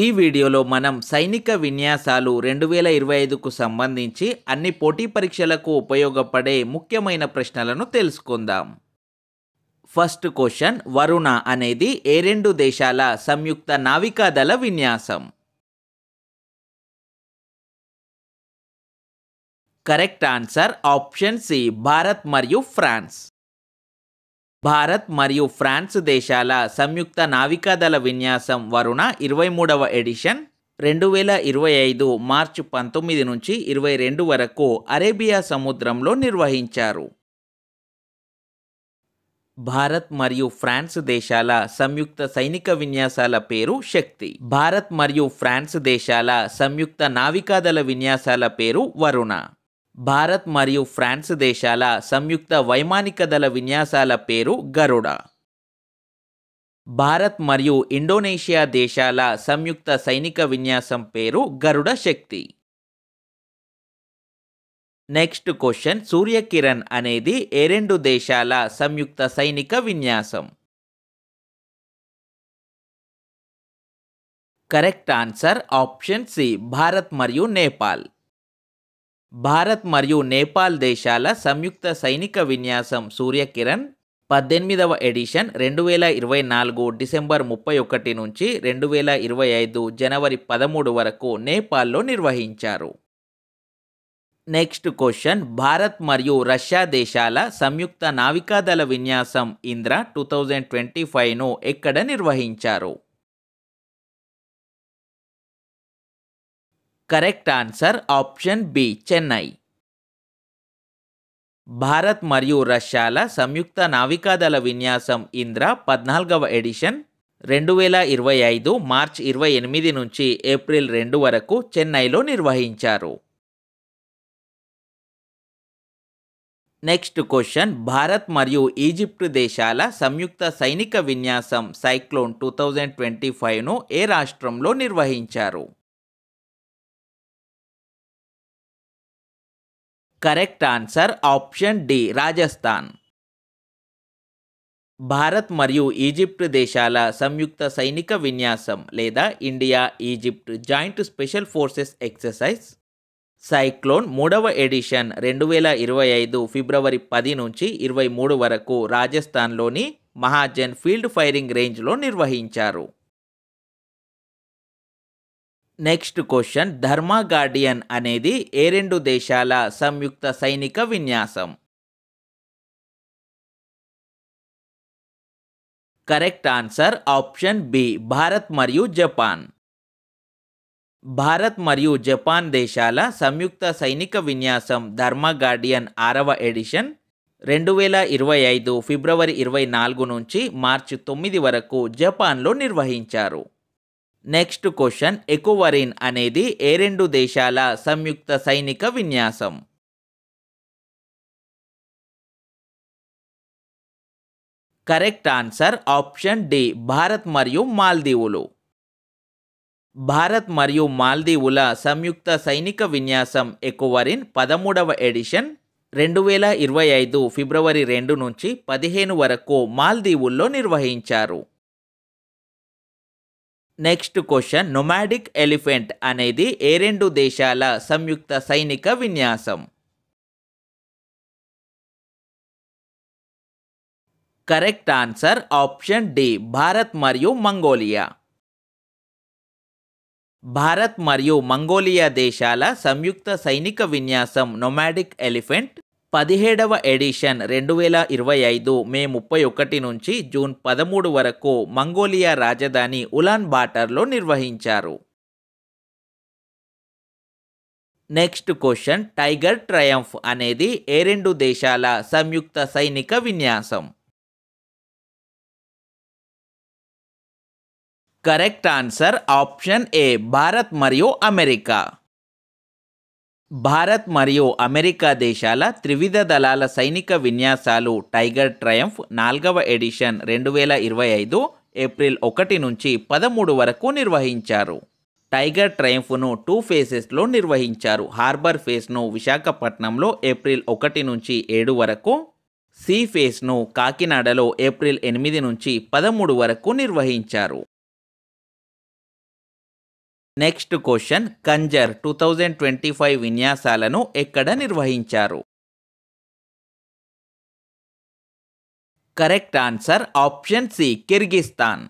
ఈ వీడియోలో మనం సైనిక విన్యాసాలు 2025కు సంబంధించి అన్ని పోటీ పరీక్షలకు ఉపయోగపడే ముఖ్యమైన ప్రశ్నలను తెలుసుకుందాం. ఫస్ట్ క్వశ్చన్, వరుణ అనేది ఏ రెండు దేశాల సంయుక్త నావికాదళ విన్యాసం? Correct answer option C, Bharat మరియు ఫ్రాన్స్. భారత్ మరియు ఫ్రాన్స్ దేశాల సంయుక్త నావికాదళ విన్యాసం వరుణ 23వ ఎడిషన్ 2025 మార్చి 19 నుంచి 22 వరకు అరేబియా సముద్రంలో నిర్వహించారు. భారత్ మరియు ఫ్రాన్స్ దేశాల సంయుక్త సైనిక విన్యాసాల పేరు శక్తి. భారత్ మరియు ఫ్రాన్స్ దేశాల సంయుక్త నావికాదళ విన్యాసాల పేరు వరుణ. భారత్ మరియు ఫ్రాన్స్ దేశాల సంయుక్త వైమానిక దళ విన్యాసాల పేరు గరుడ. భారత్ మరియు ఇండోనేషియా దేశాల సంయుక్త సైనిక విన్యాసం పేరు గరుడ శక్తి. నెక్స్ట్ క్వశ్చన్, సూర్యకిరణ్ అనేది ఏ రెండు దేశాల సంయుక్త సైనిక విన్యాసం? Correct answer option C, Bharat మరియు నేపాల్. భారత్ మరియు నేపాల్ దేశాల సంయుక్త సైనిక విన్యాసం సూర్యకిరణ్ 18వ ఎడిషన్ 2024 డిసెంబర్ 31 నుంచి 2025 జనవరి 13 వరకు నేపాల్లో నిర్వహించారు. నెక్స్ట్ క్వశ్చన్, భారత్ మరియు రష్యా దేశాల సంయుక్త నావికాదళ విన్యాసం ఇంద్ర 2025ను ఎక్కడ నిర్వహించారు? Correct answer option B, Chennai. Bharat మరియు రష్యాల సంయుక్త నావికాదళ విన్యాసం ఇంద్ర 14వ ఎడిషన్ 2025 మార్చి 28 నుంచి ఏప్రిల్ 2 వరకు చెన్నైలో నిర్వహించారు. నెక్స్ట్ క్వశ్చన్, భారత్ మరియు ఈజిప్ట్ దేశాల సంయుక్త సైనిక విన్యాసం సైక్లోన్ 2025ను ఏ రాష్ట్రంలో నిర్వహించారు? Correct answer option D, Rajasthan. Bharat మరియు ఈజిప్ట్ దేశాల సంయుక్త సైనిక విన్యాసం లేదా India Egypt joint special forces exercise cyclone 3వ ఎడిషన్ 2025 ఫిబ్రవరి 10 నుంచి 23 వరకు రాజస్థాన్లోని మహాజన్ ఫీల్డ్ ఫైరింగ్ రేంజ్లో నిర్వహించారు. నెక్స్ట్ క్వశ్చన్, ధర్మా గార్డియన్ అనేది ఏ రెండు దేశాల సంయుక్త సైనిక విన్యాసం? Correct answer option B, Bharat మరియు జపాన్. భారత్ మరియు జపాన్ దేశాల సంయుక్త సైనిక విన్యాసం ధర్మా గార్డియన్ 6వ ఎడిషన్ 2025 ఫిబ్రవరి 24 నుంచి మార్చి 9 వరకు జపాన్లో నిర్వహించారు. నెక్స్ట్ క్వశ్చన్, ఎకువరిన్ అనేది ఏ రెండు దేశాల సంయుక్త సైనిక విన్యాసం? Correct answer option D, Bharat మరియు మాల్దీవులు. భారత్ మరియు మాల్దీవుల సంయుక్త సైనిక విన్యాసం ఎకువరిన్ 13వ ఎడిషన్ 2025 ఫిబ్రవరి 2 నుంచి 15 వరకు మాల్దీవుల్లో నిర్వహించారు. నెక్స్ట్ క్వశ్చన్, నొమాడిక్ ఎలిఫెంట్ అనేది ఏ రెండు దేశాల సంయుక్త సైనిక విన్యాసం? Correct answer option D, Bharat మరియు మంగోలియా. భారత్ మరియు మంగోలియా దేశాల సంయుక్త సైనిక విన్యాసం నొమాడిక్ ఎలిఫెంట్ 17వ ఎడిషన్ 2025 మే 31 నుంచి జూన్ 13 వరకు మంగోలియా రాజధాని ఉలాన్ బాటర్లో నిర్వహించారు. నెక్స్ట్ క్వశ్చన్, టైగర్ ట్రయంఫ్ అనేది ఏ రెండు దేశాల సంయుక్త సైనిక విన్యాసం? Correct answer option A, Bharat మరియు అమెరికా. భారత్ మరియు అమెరికా దేశాల త్రివిధ దళాల సైనిక విన్యాసాలు టైగర్ ట్రయంఫ్ 4వ ఎడిషన్ 2025 ఏప్రిల్ 1 నుంచి 13 వరకు నిర్వహించారు. టైగర్ ట్రయంఫ్ను 2 ఫేజెస్లో నిర్వహించారు. హార్బర్ ఫేజ్ను విశాఖపట్నంలో ఏప్రిల్ 1 నుంచి 7 వరకు, సీ ఫేజ్ను కాకినాడలో ఏప్రిల్ 8 నుంచి 13 వరకు నిర్వహించారు. నెక్స్ట్ క్వశ్చన్, కంజర్ 2025 విన్యాసాలను ఎక్కడ నిర్వహించారు? Correct answer option C, Kyrgyzstan.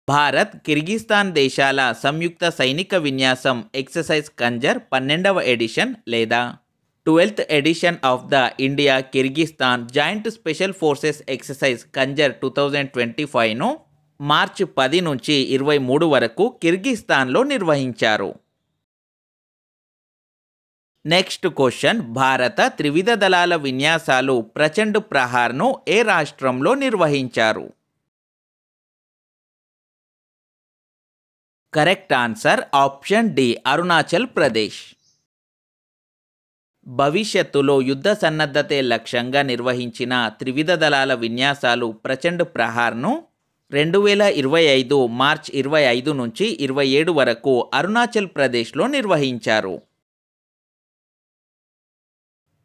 Bharat, Kyrgyzstan దేశాల సంయుక్త సైనిక విన్యాసం ఎక్సర్సైజ్ కంజర్ 12వ ఎడిషన్ లేదా 12th edition of the India Kyrgyzstan joint special forces exercise Khanjar 2025ను మార్చి 10 నుంచి 23 వరకు కిర్గిస్తాన్లో నిర్వహించారు. నెక్స్ట్ క్వశ్చన్, భారత త్రివిధ దళాల విన్యాసాలు ప్రచండ్ ప్రహార్ను ఏ రాష్ట్రంలో నిర్వహించారు? Correct answer option D, Arunachal Pradesh. భవిష్యత్తులో యుద్ధ సన్నద్ధతే లక్ష్యంగా నిర్వహించిన త్రివిధ దళాల విన్యాసాలు ప్రచండ్ ప్రహార్ను 2025 మార్చ్ 25 నుంచి 27 వరకు అరుణాచల్ ప్రదేశ్లో నిర్వహించారు.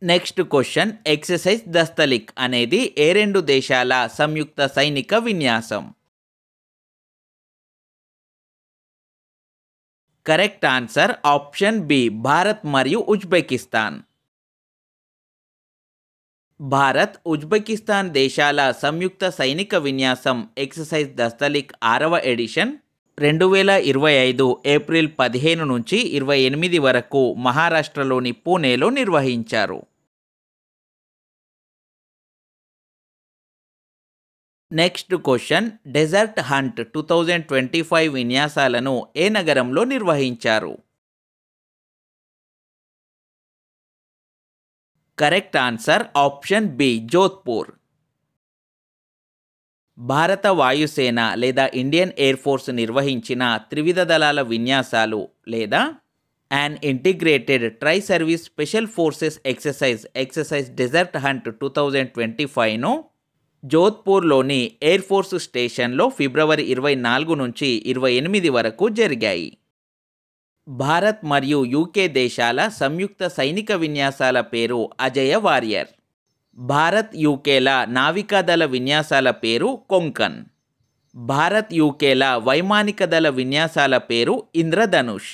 నెక్స్ట్ క్వశ్చన్, ఎక్సర్సైజ్ దస్తలిక్ అనేది ఏ రెండు దేశాల సంయుక్త సైనిక విన్యాసం? Correct answer option B, Bharat మరియు ఉజ్బెకిస్తాన్. భారత్, ఉజ్బెకిస్తాన్ దేశాల సంయుక్త సైనిక విన్యాసం ఎక్సర్సైజ్ దస్తలిక్ 6వ ఎడిషన్ 2025 ఏప్రిల్ 15 నుంచి 28 వరకు మహారాష్ట్రలోని పూణేలో నిర్వహించారు. నెక్స్ట్ క్వశ్చన్, డెజర్ట్ హంట్ 2025 విన్యాసాలను ఏ నగరంలో నిర్వహించారు? Correct answer option B, Jodhpur. భారత వాయుసేన లేదా ఇండియన్ ఎయిర్ ఫోర్స్ నిర్వహించిన త్రివిధ దళాల విన్యాసాలు లేదా an integrated tri service special forces exercise desert hunt 2025ను జోధ్పూర్లోని ఎయిర్ ఫోర్స్ స్టేషన్లో ఫిబ్రవరి 24 నుంచి 28 వరకు జరిగాయి. భారత్ మరియు యూకే దేశాల సంయుక్త సైనిక విన్యాసాల పేరు అజయ వారియర్. భారత్ యూకేల నావికాదళ విన్యాసాల పేరు కొంకన్. భారత్ యూకేల వైమానిక దళ విన్యాసాల పేరు ఇంద్రధనుష్.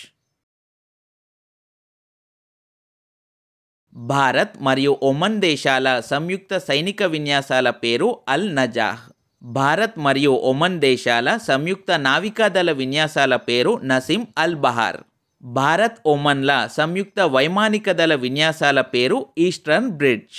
భారత్ మరియు ఒమన్ దేశాల సంయుక్త సైనిక విన్యాసాల పేరు అల్ నజాహ్. భారత్ మరియు ఒమన్ దేశాల సంయుక్త నావికాదళ విన్యాసాల పేరు నసీం అల్ బహార్. భారత్ ఒమన్ల సంయుక్త వైమానిక దళ విన్యాసాల పేరు ఈస్టర్న్ బ్రిడ్జ్.